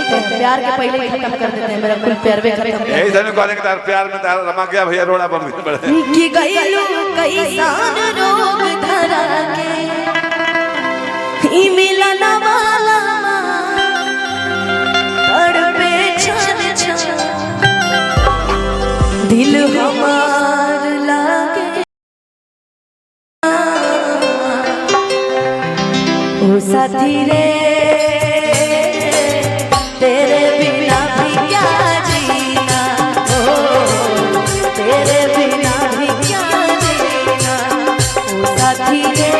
कहते हैं, प्यार के पहले ही खत्म कर देते हैं, मेरा कुल प्यार भी खत्म। यही धन कहने के तार प्यार में तार रमा गया भैया रोड़ा बन गए कि गइलू कैसान रोग धरा के ई मिलन वाला तड़पे छन छन दिल हमार लागे ओ साथी रे तेरे बिना भी क्या जीना, ओ तेरे बिना भी क्या जीना, ओ साथी रे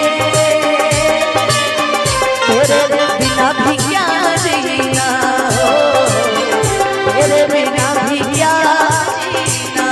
तेरे बिना भी क्या जीना, ओ तेरे बिना भी क्या जीना।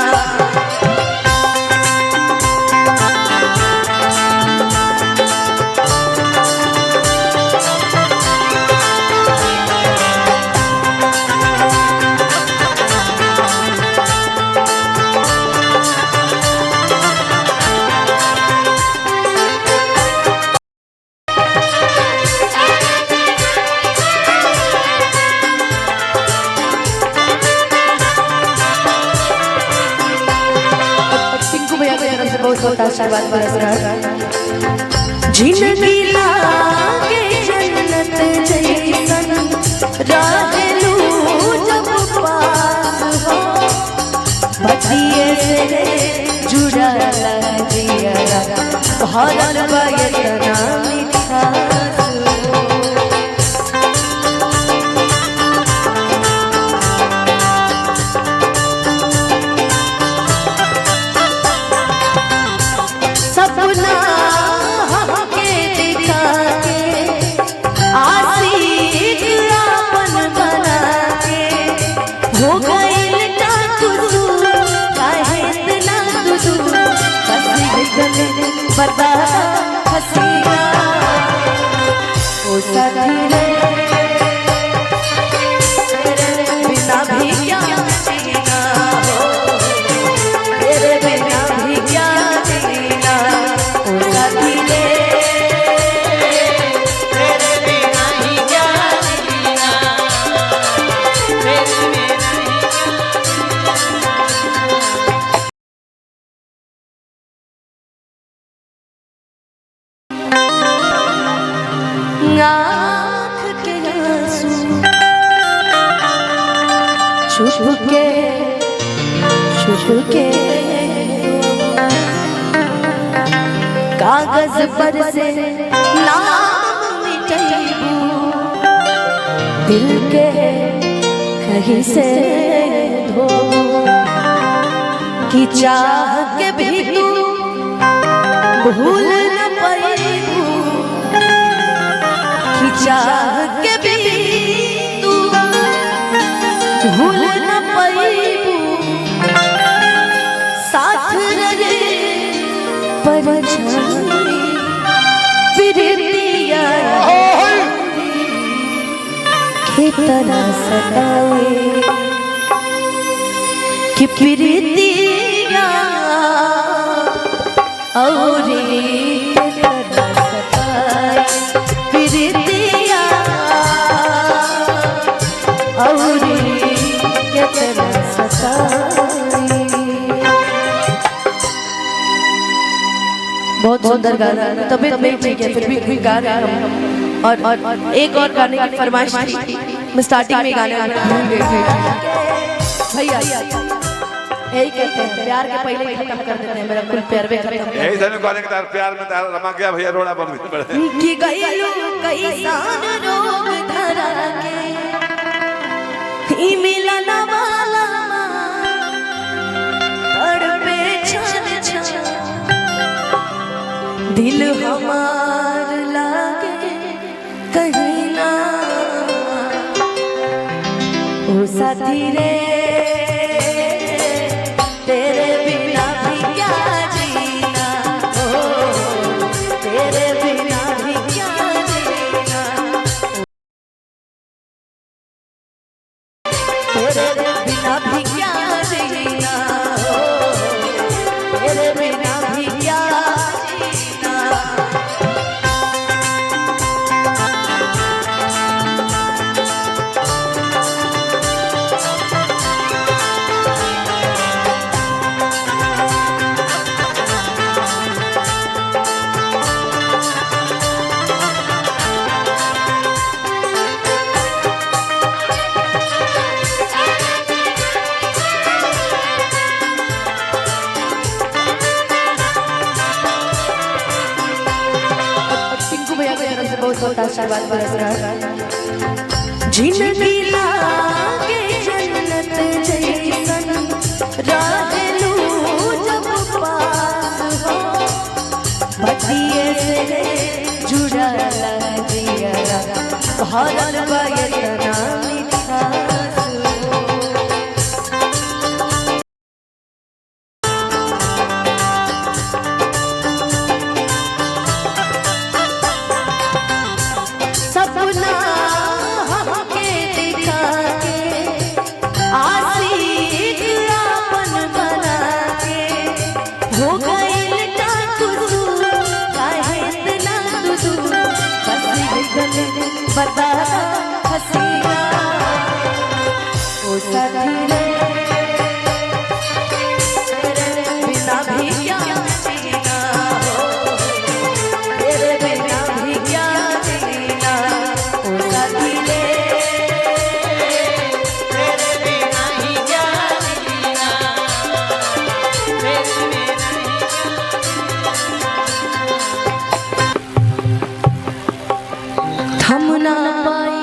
बहुत आशीर्वाद पुरस्कार। जिंदगी लागे जन्नत जैसन रहलू जब पास हो, बतिये से जुड़ा जिया भरल बा इतना मिठास हो। सपना हमके दिखा के आशिक आपन बना के हो गइल का तुझू काहे इतना तुझू हंसी गले बता हसीना ओ साथी रे बिना भी क्या जीना, हो तेरे बिना भी क्या जीना, ओ साथी रे तेरे बिना ही क्या जीना, तेरे बिना ही आँख के आंसू छुप के कागज पर से नाम मिटाइबू, दिल के कहीं से धो कि चाह के भी तू भूल न पाइबू, कि चाह के भी तू भूल न पाइबू, साथ रहे परछाई प्रीतिया की तरह सताए, कि प्रीतिया और की तरह सताए, प्रीतिया और की तरह सताए। बहुत सुंदर गाना, तबीयत नहीं ठीक है फिर भी गा रहे हैं हम। और एक और गाने की फरमाइश थी, मैं स्टार्टिंग में गाने भूल गई थी भैया। यही कहते हैं, प्यार के पहले ही खत्म कर देते हैं, मेरा कुल प्यार भी खत्म। यही धन कहने के तार प्यार में तार रमा गया भैया रोड़ा बन गए कि गइलू कैसान रोग धरा के ई मिलन वाला तड़पे छन छन दिल हमार लागे कहीं ना, ओ साथी रे तेरे बिना भी क्या जीना, ओ तेरे बिना भी क्या जीना, तेरे बिना भी क्या जीना, ओ तेरे बिना भी क्या जीना। बहुत आशीर्वाद बरस रहा है। जिंदगी लागे जन्नत जैसन रहलू जब पास हो, बतिये से जुड़ल दिया भरल बा इतना मिठास हो। सपना हमके दिखा के आशिक आपन बना के हो गइल का तू काहे इतना तू हंसी गले बता हसीना ओ साथी रे तेरे बिना भी क्या जीना हो, तेरे बिना भी क्या जीना ओ साथी रे तेरे बिना ही क्या जीना, तेरे बिना ही थम ना पाई